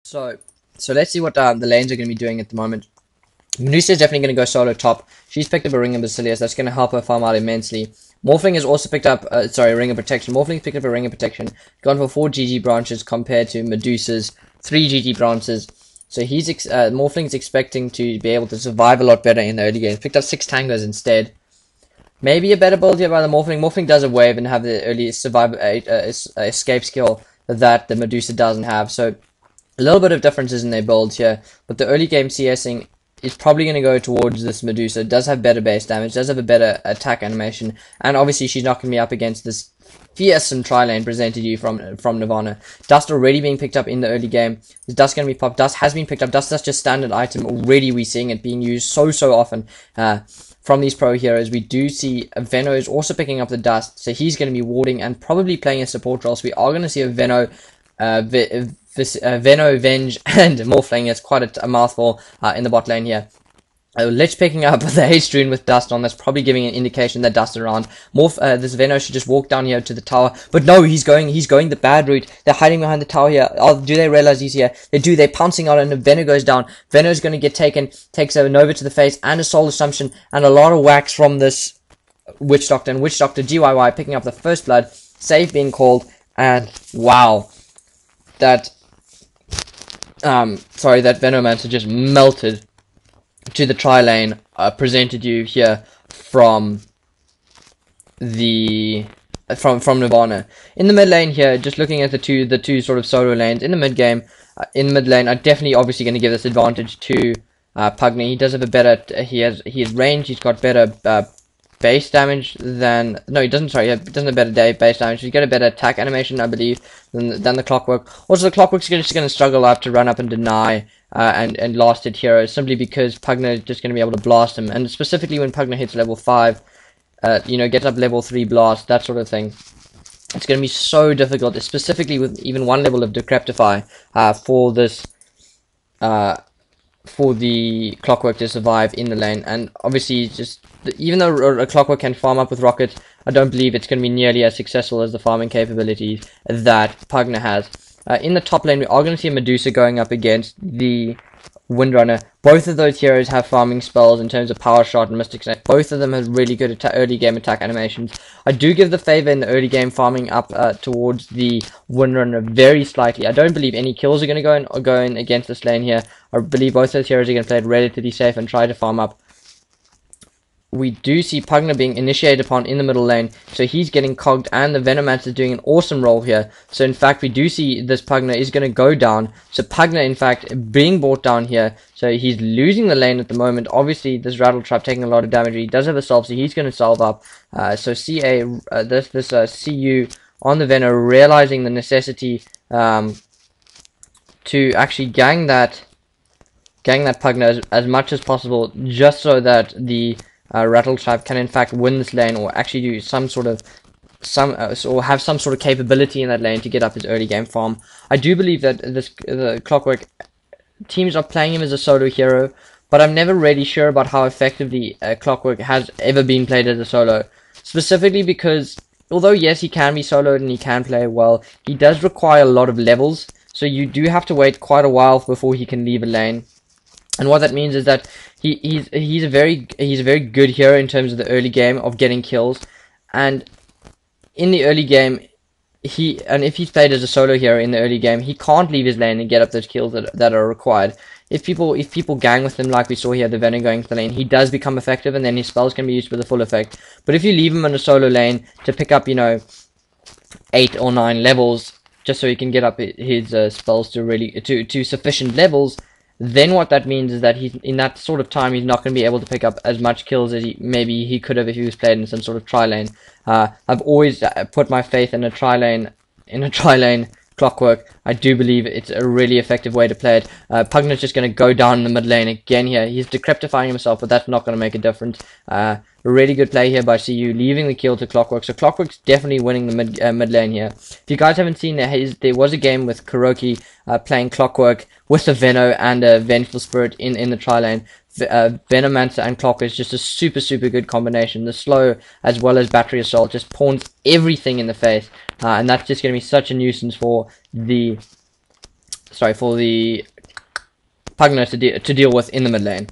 So, so let's see what the lanes are going to be doing at the moment. Medusa is definitely going to go solo top. She's picked up a Ring of Basilius. That's going to help her farm out immensely. Morphling has also picked up, Ring of Protection. Morphling's picked up a Ring of Protection. Gone for 4 GG branches compared to Medusa's 3 GG branches. So Morphling's expecting to be able to survive a lot better in the early game. Picked up 6 Tangos instead. Maybe a better build here by the Morphling. Morphling does a wave and have the early escape skill that the Medusa doesn't have. So a little bit of differences in their builds here. But the early game CSing is probably going to go towards this Medusa. It does have better base damage, does have a better attack animation, and obviously she's not going to be up against this fearsome tri-lane presented you from Nirvana. Dust already being picked up in the early game. Is Dust going to be popped? Dust has been picked up. Dust is just standard item. Already we're seeing it being used so often from these pro heroes. We do see Veno is also picking up the Dust, so he's going to be warding and probably playing a support role. So we are going to see a Veno Veno, Venge, and Morphling. It's quite a mouthful in the bot lane here. Lich picking up the haste rune with Dust on. That's probably giving an indication that Dust is around. This Veno should just walk down here to the tower. But no, he's going the bad route. They're hiding behind the tower here. Oh, do they realize he's here? They do. They're pouncing out and the Veno goes down. Veno's going to get taken. Takes a Nova to the face and a Soul Assumption and a lot of wax from this Witch Doctor. And Witch Doctor GYY picking up the first blood. Save being called. And wow. That Venomancer just melted to the tri-lane presented you here from Nirvana. In the mid lane here, just looking at the two sort of solo lanes in the mid game, in the mid lane, I'm definitely obviously going to give this advantage to Pugny. He does have a better he has range. He's got better base damage than he doesn't have better base damage. He's got a better attack animation, I believe, than the Clockwork. Also, the Clockwork's just going to struggle up to run up and deny and last hit heroes simply because Pugna is just going to be able to blast him, and specifically when Pugna hits level 5, gets up level 3 blast, that sort of thing. It's going to be so difficult, specifically with even one level of Decreptify for the Clockwork to survive in the lane. And obviously, even though a Clockwork can farm up with rockets, I don't believe it's going to be nearly as successful as the farming capabilities that Pugna has. In the top lane, we are going to see a Medusa going up against the Windrunner. Both of those heroes have farming spells in terms of Power Shot and Mystic Snake. Both of them have really good early game attack animations. I do give the favor in the early game farming up towards the Windrunner very slightly. I don't believe any kills are going to go in against this lane here. I believe both those heroes are going to play it relatively safe and try to farm up. We do see Pugna being initiated upon in the middle lane, so he's getting cogged, and the Venomancer is doing an awesome role here. So in fact, we do see this Pugna is going to go down. So Pugna, in fact, being brought down here, so he's losing the lane at the moment. Obviously, this Rattle Trap taking a lot of damage. He does have a salve, so he's going to salve up. So CU on the Veno, realizing the necessity to actually gang that Pugna as much as possible, just so that the Rattle Trap can in fact win this lane, or actually do or have some sort of capability in that lane to get up his early game farm. I do believe that the Clockwork teams are playing him as a solo hero, but I'm never really sure about how effectively Clockwork has ever been played as a solo. Specifically because, although yes, he can be soloed and he can play well, he does require a lot of levels, so you do have to wait quite a while before he can leave a lane. And what that means is that he's a very good hero in terms of the early game of getting kills, and in the early game if he's played as a solo hero in the early game, he can't leave his lane and get up those kills that are required. If people gang with him, like we saw here, the Venom going to the lane, he does become effective, and then his spells can be used with the full effect. But if you leave him in a solo lane to pick up 8 or 9 levels just so he can get up his spells to sufficient levels, then what that means is that he's in that sort of time he's not going to be able to pick up as much kills as maybe he could have if he was played in some sort of tri-lane. I've always put my faith in a tri-lane Clockwork. I do believe it's a really effective way to play it. Pugna's just going to go down in the mid lane again here. He's decryptifying himself, but that's not going to make a difference. A really good play here by CU, leaving the kill to Clockwork. So Clockwork's definitely winning the mid lane here. If you guys haven't seen there was a game with Kuroki playing Clockwork with a Veno and a Vengeful Spirit in the tri-lane. Venomancer and Clockwork is just a super good combination. The slow as well as Battery Assault just pawns everything in the face, and that's just going to be such a nuisance for the Pugner to deal with in the mid lane.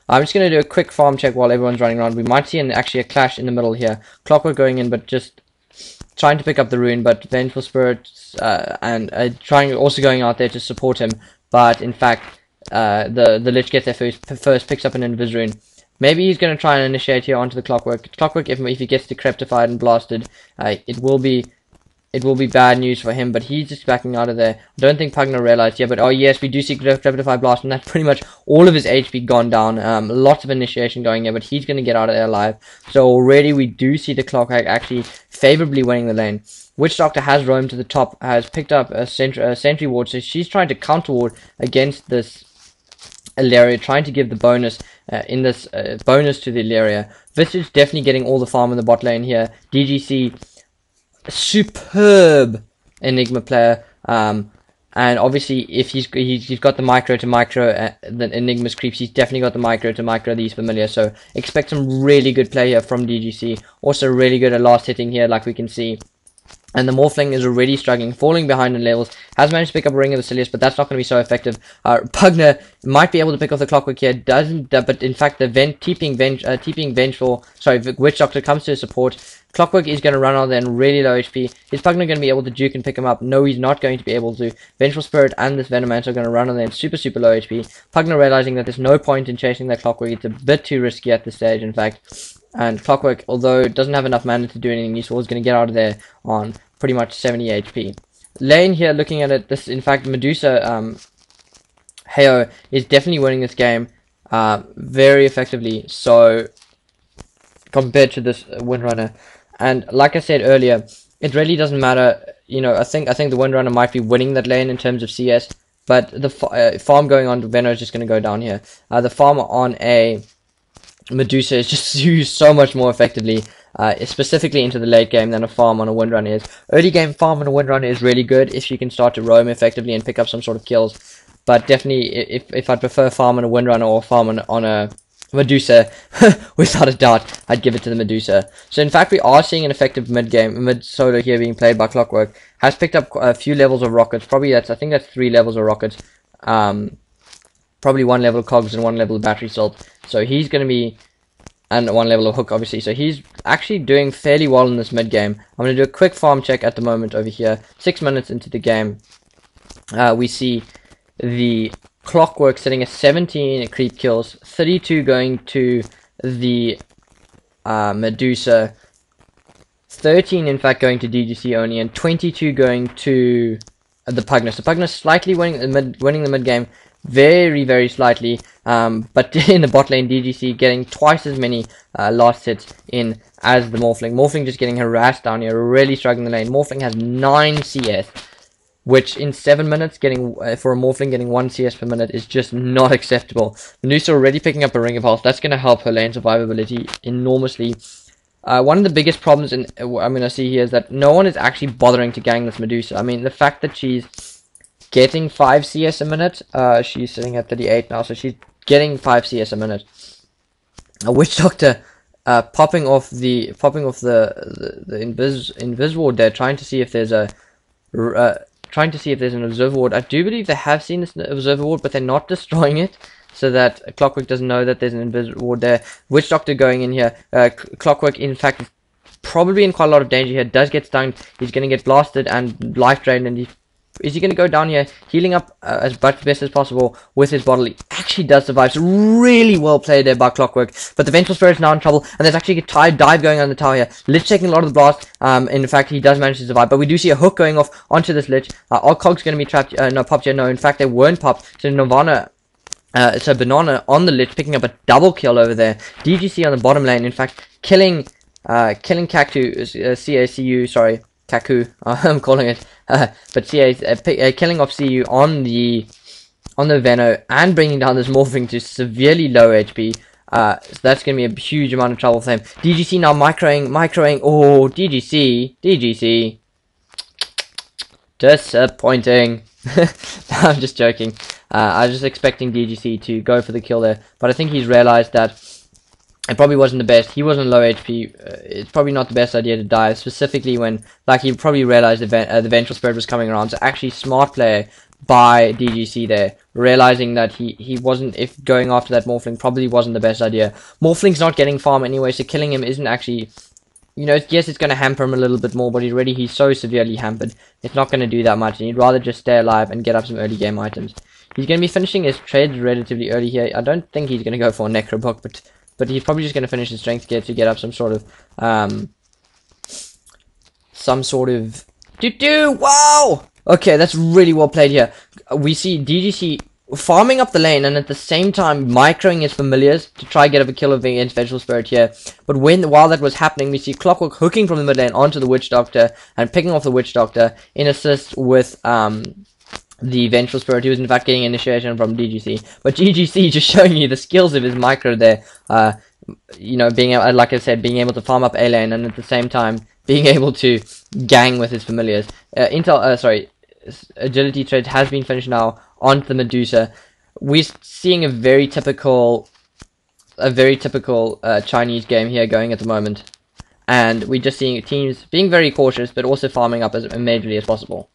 I'm just going to do a quick farm check while everyone's running around. We might see actually a clash in the middle here. Clockwork going in, but just trying to pick up the rune, but Vengeful Spirit and trying also going out there to support him. But in fact, the Lich gets there first, picks up an Invis rune. Maybe he's going to try and initiate here onto the Clockwork. Clockwork, if he gets decreptified and blasted, it will be bad news for him, but he's just backing out of there. I don't think Pugner realized yet, but oh yes, we do see Decreptify Blast, and that's pretty much all of his HP gone down. Lots of initiation going here, but he's going to get out of there alive. So already we do see the Clockwork actually favorably winning the lane. Witch Doctor has roamed to the top, has picked up a sentry ward, so she's trying to counter ward against this Ilaria, trying to give the bonus bonus to the Ilaria. Visage definitely getting all the farm in the bot lane here. DGC, superb Enigma player, and obviously if he's got the micro to micro the Enigma's creeps, he's definitely got the micro to micro these familiar, so expect some really good play here from DGC. Also really good at last hitting here, like we can see. And the Morphling is already struggling, falling behind in levels. Has managed to pick up a Ring of the Silius, but that's not going to be so effective. Pugner might be able to pick off the Clockwork here, doesn't, but in fact the Witch Doctor comes to his support. Clockwork is going to run out there in really low HP. Is Pugner going to be able to juke and pick him up? No, he's not going to be able to. Vengeful Spirit and this Venomancer are going to run on there in super low HP. Pugner realizing that there's no point in chasing that Clockwork. It's a bit too risky at this stage, in fact. And Clockwork, although it doesn't have enough mana to do anything useful, is going to get out of there on pretty much 70 HP. Lane here, looking at it, this in fact Medusa Heo is definitely winning this game very effectively. So compared to this Windrunner, and like I said earlier, it really doesn't matter. You know, I think the Windrunner might be winning that lane in terms of CS, but the farm going on to Veno is just going to go down here. The farm on a Medusa is just used so much more effectively, specifically into the late game, than a farm on a Windrunner is. Early game farm on a Windrunner is really good if you can start to roam effectively and pick up some sort of kills. But definitely, if I'd prefer farm on a Windrunner or farm on a Medusa, without a doubt, I'd give it to the Medusa. So in fact, we are seeing an effective mid solo here being played by Clockwork. Has picked up a few levels of rockets. Probably I think that's 3 levels of rockets. Probably 1 level of cogs and 1 level of battery salt. So he's going to be, and 1 level of hook, obviously. So he's actually doing fairly well in this mid game. I'm going to do a quick farm check at the moment over here. 6 minutes into the game, we see the Clockwork sitting at 17 creep kills, 32 going to the Medusa, 13 in fact going to DGC only, and 22 going to the Pugner. So Pugner slightly winning the mid game, very slightly, but in the bot lane, DGC getting twice as many last hits in as the Morphling. Morphling just getting harassed down here, really struggling the lane. Morphling has 9 CS, which in 7 minutes, getting for a Morphling getting 1 CS per minute is just not acceptable. Medusa already picking up a Ring of Health. That's going to help her lane survivability enormously. One of the biggest problems I'm going to see here is that no one is actually bothering to gang this Medusa. I mean, the fact that she's getting 5 CS a minute, she's sitting at 38 now, so she's getting 5 CS a minute. A Witch Doctor popping off the invis ward there, trying to see if there's an observer ward. I do believe they have seen this observer ward, but they're not destroying it, so that Clockwork doesn't know that there's an invis ward there. Witch Doctor going in here. Clockwork, in fact, probably in quite a lot of danger here. Does get stunned. He's going to get blasted and life drained, and is he going to go down here, healing up as best as possible with his bottle? He actually does survive, so really well played there by Clockwork. But the Vengeful Spirit's now in trouble, and there's actually a dive going on the tower here. Lich taking a lot of the blast. In fact, he does manage to survive, but we do see a hook going off onto this Lich. Our Cog's going to be trapped, no, popped yet. No, in fact, they weren't popped. So Nirvana, so Banana on the Lich, picking up a double kill over there. DGC on the bottom lane, in fact, killing Kaku, sorry, Kaku, I'm calling it, but CA's killing off CU on the Veno and bringing down this Morphing to severely low HP. So that's going to be a huge amount of trouble for him. DGC now microing. Oh, DGC, disappointing. No, I'm just joking. I was just expecting DGC to go for the kill there, but I think he's realized that it probably wasn't the best. He wasn't low HP. It's probably not the best idea to dive, specifically when, like, he probably realized the Vengeful Spirit was coming around. So actually, smart play by DGC there, realizing that he wasn't, if going after that Morphling probably wasn't the best idea. Morphling's not getting farm anyway, so killing him isn't actually, you know, yes, it's going to hamper him a little bit more, but he's so severely hampered, it's not going to do that much, and he'd rather just stay alive and get up some early game items. He's going to be finishing his trades relatively early here. I don't think he's going to go for a Necro Book, but he's probably just going to finish his strength gear to get up some sort of, wow! Okay, that's really well played here. We see DGC farming up the lane and at the same time microing his familiars to try get up a kill against Vengeful Spirit here. But while that was happening, we see Clockwork hooking from the mid lane onto the Witch Doctor and picking off the Witch Doctor in assist with the Vengeful Spirit, who was in fact getting initiation from DGC. But GGC just showing you the skills of his micro there. You know, being able, like I said, being able to farm up A lane and at the same time being able to gang with his familiars. Agility trade has been finished now onto the Medusa. We're seeing a very typical Chinese game here going at the moment, and we're just seeing teams being very cautious but also farming up as majorly as possible.